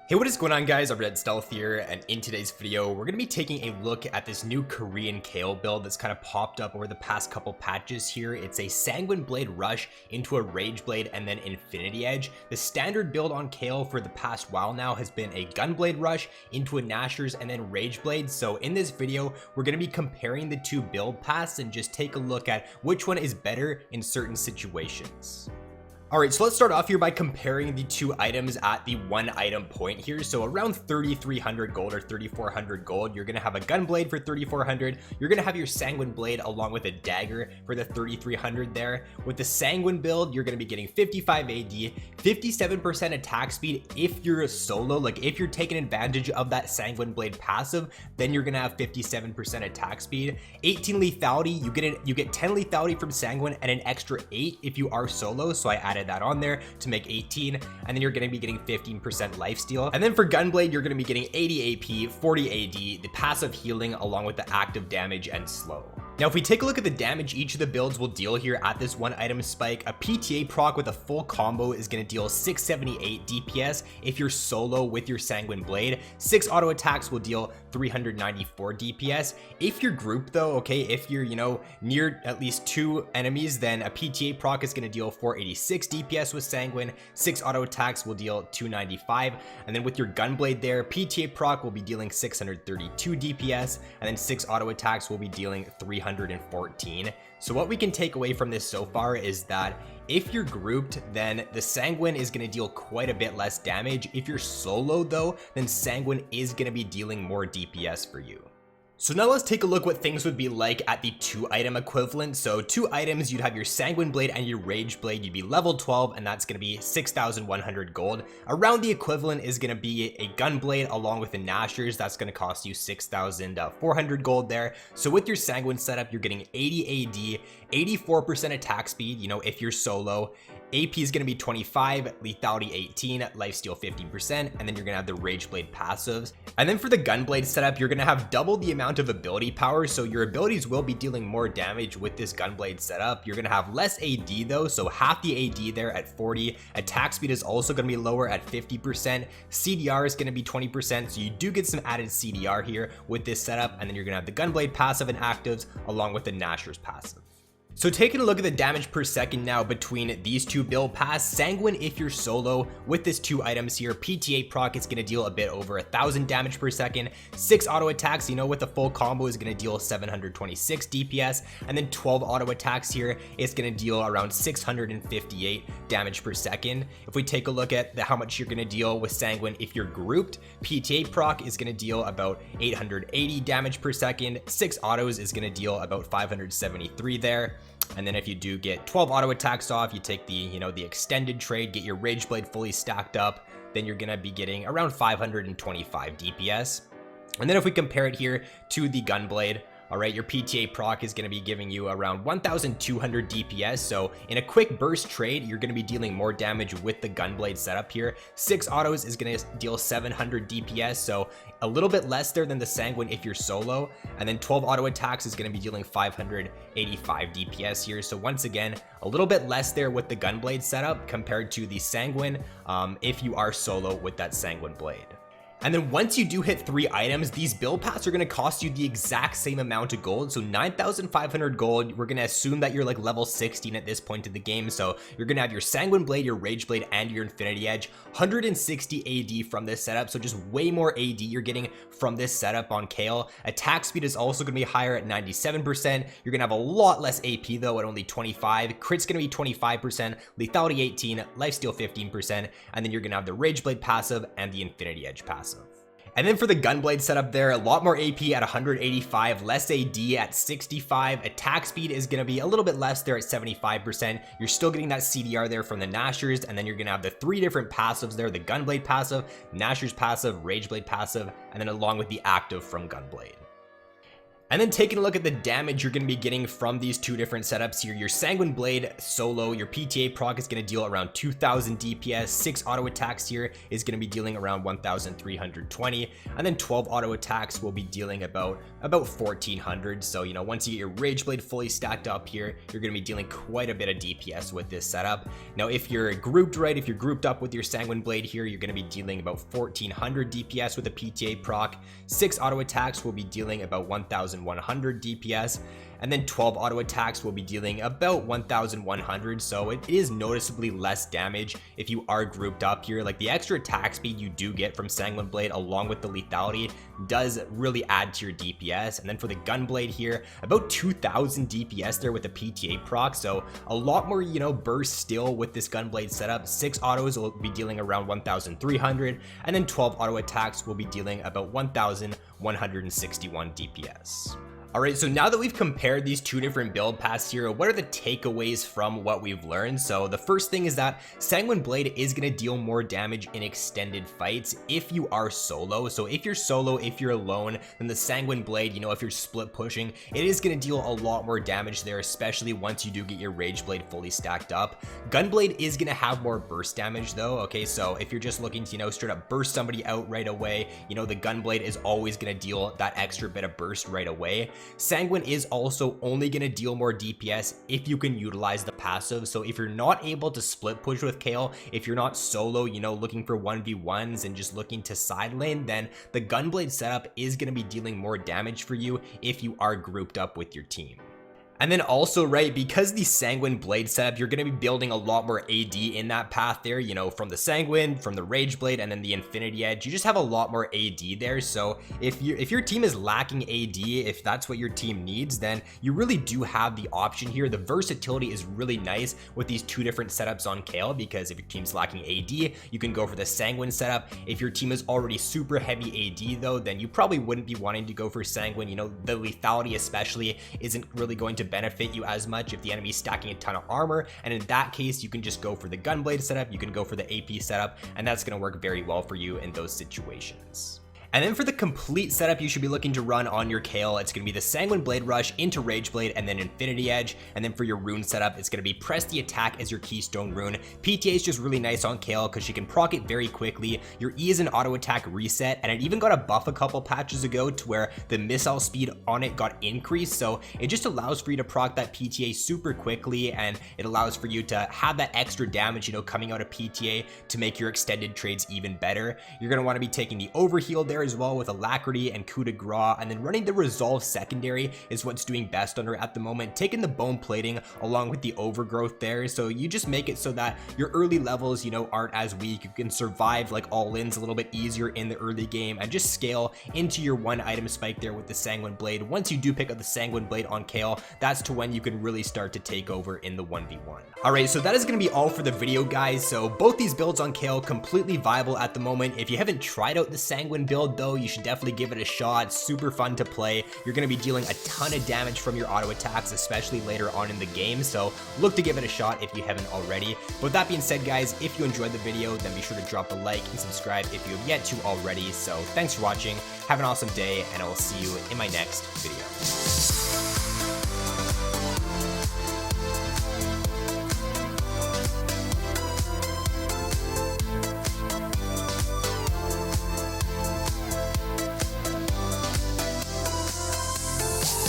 Hey, what is going on, guys? RvzStealth here, and in today's video we're going to be taking a look at this new Korean Kayle build that's kind of popped up over the past couple patches here. It's a Sanguine Blade Rush into a Rage Blade and then Infinity Edge. The standard build on Kayle for the past while now has been a Gunblade Rush into a Nashor's and then Rage Blade. So in this video we're going to be comparing the two build paths and just take a look at which one is better in certain situations. Alright, so let's start off here by comparing the two items at the one item point here. So around 3,300 gold or 3,400 gold, you're going to have a Gunblade for 3,400. You're going to have your Sanguine Blade along with a dagger for the 3,300 there. With the Sanguine build, you're going to be getting 55 AD, 57% attack speed if you're a solo. Like if you're taking advantage of that Sanguine Blade passive, then you're going to have 57% attack speed. 18 lethality, you get 10 lethality from Sanguine and an extra 8 if you are solo. So I added that on there to make 18, and then you're going to be getting 15% lifesteal. And then for Gunblade, you're going to be getting 80 AP, 40 AD, the passive healing along with the active damage and slow. Now, if we take a look at the damage each of the builds will deal here at this one item spike, a PTA proc with a full combo is going to deal 678 DPS if you're solo with your Sanguine Blade. 6 auto attacks will deal 394 DPS. If you're grouped though, okay, if you're, near at least 2 enemies, then a PTA proc is going to deal 486 DPS with Sanguine. 6 auto attacks will deal 295. And then with your Gunblade there, PTA proc will be dealing 632 DPS, and then 6 auto attacks will be dealing 314. So what we can take away from this so far is that if you're grouped, then the Sanguine is going to deal quite a bit less damage. If you're solo though, then Sanguine is going to be dealing more DPS for you. So now let's take a look what things would be like at the 2 item equivalent. So 2 items, you'd have your Sanguine Blade and your Rage Blade. You'd be level 12, and that's going to be 6,100 gold. Around the equivalent is going to be a Gunblade along with the Nashor's. That's going to cost you 6,400 gold there. So with your Sanguine setup, you're getting 80 AD, 84% attack speed, if you're solo. AP is going to be 25, lethality 18, lifesteal 15%, and then you're going to have the Rage Blade passives. And then for the Gunblade setup, you're going to have double the amount of ability power, so your abilities will be dealing more damage with this Gunblade setup. You're going to have less AD though, so half the AD there at 40. Attack speed is also going to be lower at 50%. CDR is going to be 20%, so you do get some added CDR here with this setup, and then you're going to have the Gunblade passive and actives along with the Nashor's passive. So taking a look at the damage per second now between these two build paths, Sanguine if you're solo with this 2 items here, PTA proc is going to deal a bit over 1,000 damage per second. 6 auto attacks, with the full combo is going to deal 726 DPS, and then 12 auto attacks here is going to deal around 658 damage per second. If we take a look at how much you're going to deal with Sanguine if you're grouped, PTA proc is going to deal about 880 damage per second. 6 autos is going to deal about 573 there. And then if you do get 12 auto attacks off, you take the, the extended trade, get your Rage Blade fully stacked up, then you're going to be getting around 525 DPS. And then if we compare it here to the Gunblade, all right, your PTA proc is going to be giving you around 1,200 DPS. So in a quick burst trade, you're going to be dealing more damage with the Gunblade setup here. 6 autos is going to deal 700 DPS. So a little bit less there than the Sanguine if you're solo. And then 12 auto attacks is going to be dealing 585 DPS here. So once again, a little bit less there with the Gunblade setup compared to the Sanguine if you are solo with that Sanguine Blade. And then once you do hit 3 items, these build paths are going to cost you the exact same amount of gold. So 9,500 gold. We're going to assume that you're like level 16 at this point in the game. So you're going to have your Sanguine Blade, your Rage Blade, and your Infinity Edge. 160 AD from this setup. So just way more AD you're getting from this setup on Kayle. Attack speed is also going to be higher at 97%. You're going to have a lot less AP though at only 25. Crit's going to be 25%, lethality 18, lifesteal 15%, and then you're going to have the Rage Blade passive and the Infinity Edge passive. And then for the Gunblade setup there, a lot more AP at 185, less AD at 65. Attack speed is going to be a little bit less there at 75%. You're still getting that CDR there from the Nashor's, and then you're going to have the 3 different passives there, the Gunblade passive, Nashor's passive, Rage Blade passive, and then along with the active from Gunblade. And then taking a look at the damage you're going to be getting from these two different setups here, your Sanguine Blade solo, your PTA proc is going to deal around 2000 DPS, 6 auto attacks here is going to be dealing around 1320, and then 12 auto attacks will be dealing about 1400. So, you know, once you get your Rage Blade fully stacked up here, you're going to be dealing quite a bit of DPS with this setup. Now, if you're grouped right, if you're grouped up with your Sanguine Blade here, you're going to be dealing about 1400 DPS with a PTA proc, 6 auto attacks will be dealing about 1100 DPS, and then 12 auto attacks will be dealing about 1100. So it is noticeably less damage if you are grouped up here. Like, the extra attack speed you do get from Sanguine Blade along with the lethality does really add to your DPS. And then for the Gunblade here, about 2000 DPS there with the PTA proc, so a lot more, you know, burst still with this Gunblade setup. 6 autos will be dealing around 1300, and then 12 auto attacks will be dealing about 1161 DPS. Alright, so now that we've compared these two different build paths here, what are the takeaways from what we've learned? So the first thing is that Sanguine Blade is going to deal more damage in extended fights if you are solo. So if you're solo, if you're alone, then the Sanguine Blade, you know, if you're split pushing, it is going to deal a lot more damage there, especially once you do get your Rage Blade fully stacked up. Gunblade is going to have more burst damage though, okay? So if you're just looking to, you know, straight up burst somebody out right away, you know, the Gunblade is always going to deal that extra bit of burst right away. Sanguine is also only going to deal more DPS if you can utilize the passive. So if you're not able to split push with Kayle, if you're not solo, you know, looking for 1v1s and just looking to side lane, then the Gunblade setup is going to be dealing more damage for you if you are grouped up with your team. And then also, right, because the Sanguine Blade setup, you're going to be building a lot more AD in that path there, you know, from the Sanguine, from the Rage Blade, and then the Infinity Edge. You just have a lot more AD there. So if your team is lacking AD, if that's what your team needs, then you really do have the option here. The versatility is really nice with these two different setups on Kayle, because if your team's lacking AD, you can go for the Sanguine setup. If your team is already super heavy AD though, then you probably wouldn't be wanting to go for Sanguine. You know, the lethality especially isn't really going to benefit you as much if the enemy is stacking a ton of armor, and in that case you can just go for the Gunblade setup, you can go for the AP setup, and that's going to work very well for you in those situations. And then for the complete setup you should be looking to run on your Kayle, it's going to be the Sanguine Blade Rush into Rage Blade and then Infinity Edge. And then for your rune setup, it's going to be Press the Attack as your keystone rune. PTA is just really nice on Kayle because she can proc it very quickly. Your E is an auto attack reset, and it even got a buff a couple patches ago to where the missile speed on it got increased. So it just allows for you to proc that PTA super quickly, and it allows for you to have that extra damage, you know, coming out of PTA to make your extended trades even better. You're going to want to be taking the overheal there as well with Alacrity and Coup de Grace, and then running the Resolve secondary is what's doing best on her at the moment, taking the Bone Plating along with the Overgrowth there. So you just make it so that your early levels, you know, aren't as weak. You can survive like all-ins a little bit easier in the early game and just scale into your one item spike there with the Sanguine Blade. Once you do pick up the Sanguine Blade on Kayle, that's to when you can really start to take over in the 1v1. Alright, so that is going to be all for the video, guys. So both these builds on Kayle completely viable at the moment. If you haven't tried out the Sanguine build though, you should definitely give it a shot. It's super fun to play. You're going to be dealing a ton of damage from your auto attacks, especially later on in the game, so look to give it a shot if you haven't already. But with that being said, guys, if you enjoyed the video, then be sure to drop a like and subscribe if you have yet to already. So thanks for watching, have an awesome day, and I will see you in my next video.